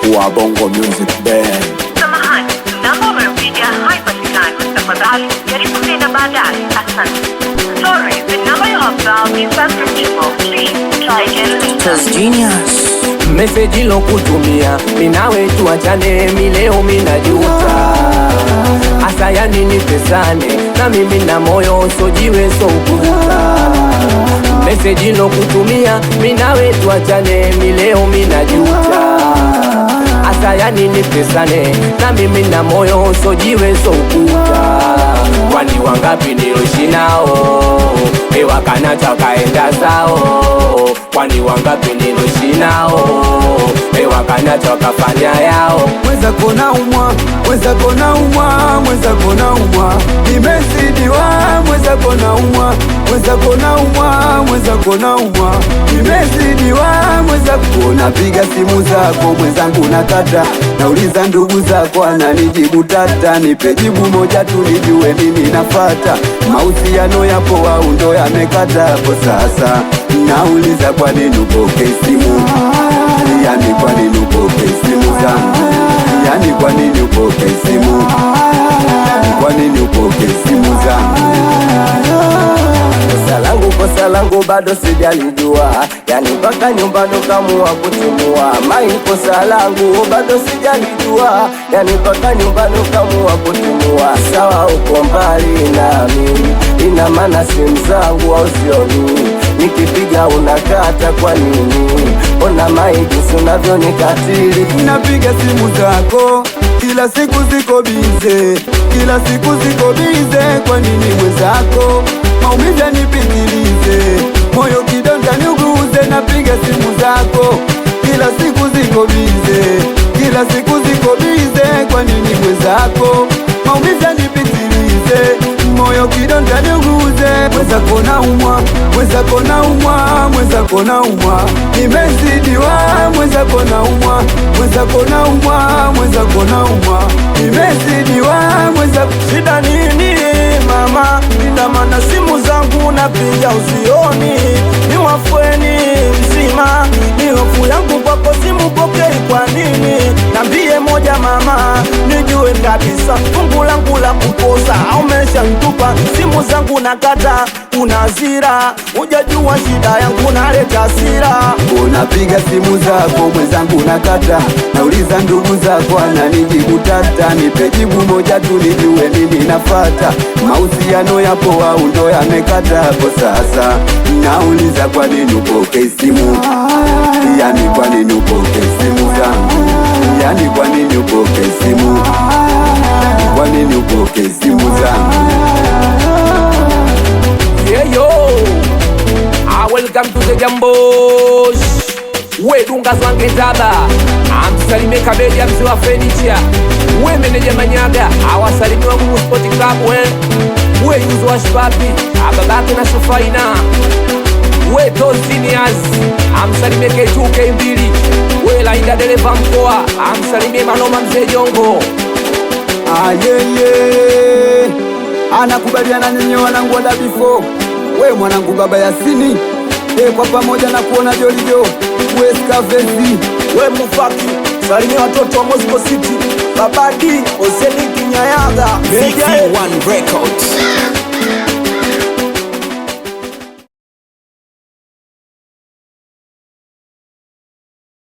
wa Bongo Music Band. Samahani, namba unayopiga haipatikani. Tafadhali jaribu tena baadaye. Asante. Sorry, the number you have dialed is unreachable. Please try again later. Genius. Message lo kutumia minawe tuachane, mileo minajuta. Asa ya nini pesane na mimi na moyo sojiwe so ukuta. Message lo kutumia minawe tuachane, mileo minajuta. Asa ya nini pesane na mimi na moyo sojiwe so ukuta. Kwani wangapi niloishi nao wakana chakaenda zao. Kwani wangapi niloishi nao wakana chakafanya yao. Mweza kona umwa, mweza kona umwa, mweza kona umwa, nimezidiwa. Mweza kona umwa, mweza kona umwa, mweza kona umwa, nimezidiwa. Mweza kona piga simu zako mwenzangu nakata, nauliza ndugu zako ananijibu tata. Nipe jibu moja tu nijue nini nafata, mahusiano yapo au ndo yamekata hapo sasa. Nauliza kwa nini upoke simu, yani kwa nini upoke simu zangu, yani kwa nini upoke simu, kwa nini upoke simu zangu. Kosa langu bado sijalijua, yani mpaka nyumbani ukamua kutimua. Mai kosa langu bado sijalijua, yani mpaka nyumbani ukamua kutimua. Sawa uko mbali nami, ina maana simu zangu au sioni, nikipiga unakata kwa nini? Ona Mai jinsi unavyonikatili. Napiga simu zako kila siku ziko bize, kila siku ziko bize. Kwa nini mwenzako maumivu yanipitilize, moyo kidonda niuguze. Napiga simu zako kila siku ziko bize, kila siku ziko bize. Kwa nini mwenzako maumivu yanipitilize, moyo kidonda niuguze. Mweza kona umwa, mweza kona umwa, mweza kona umwa, nimezidiwa. Mweza kona umwa, mweza kona umwa, mweza kona umwa, nimezidiwa. Mweza shida nini mama, ina maana simu zangu napiga usioni. Ni wafweni mzima, ni hofu yangu kwako simu pokei kwa nini? Nambie moja mama, nijue kabisa fungu langu la kukosa au mesha ntupa. Simu zangu nakata unazira, ujajua shida yangu naleta hasira. Unapiga simu zako mwenzangu nakata, nauliza ndugu zako ananijibu tata. Nipe jibu moja tu nijue nini nafata, mahusiano yapo au ndo yamekata hapo sasa. Nauliza kwa nini upoke simu, yani kwa nini upoke simu zangu, yani kwa nini upoke simu, kwa nini upoke simu zangu. Yeah yo, welcome to the Jambosh. We dunga zwange taba, amsalimie Kabeja mzee wa furniture. We meneja Manyaga, awasalimiwa Mungu Sport Club. We yuzo wa Shpapi, ababake na Sufaina. We Tostinias, amsalimie K2 K2. We Lainda dereva mkoa, amsalimie Manoma mzee Jongo. Ayeye anakubaliana ninyi wanangu wa Dabifo. We mwanangu baba Yasini, kwa pamoja na kuona Jolijo. We Skavezi, we Mufaki, salimia watoto wa Moscow City. Babadi, Oseni Kinyayaga, One Records.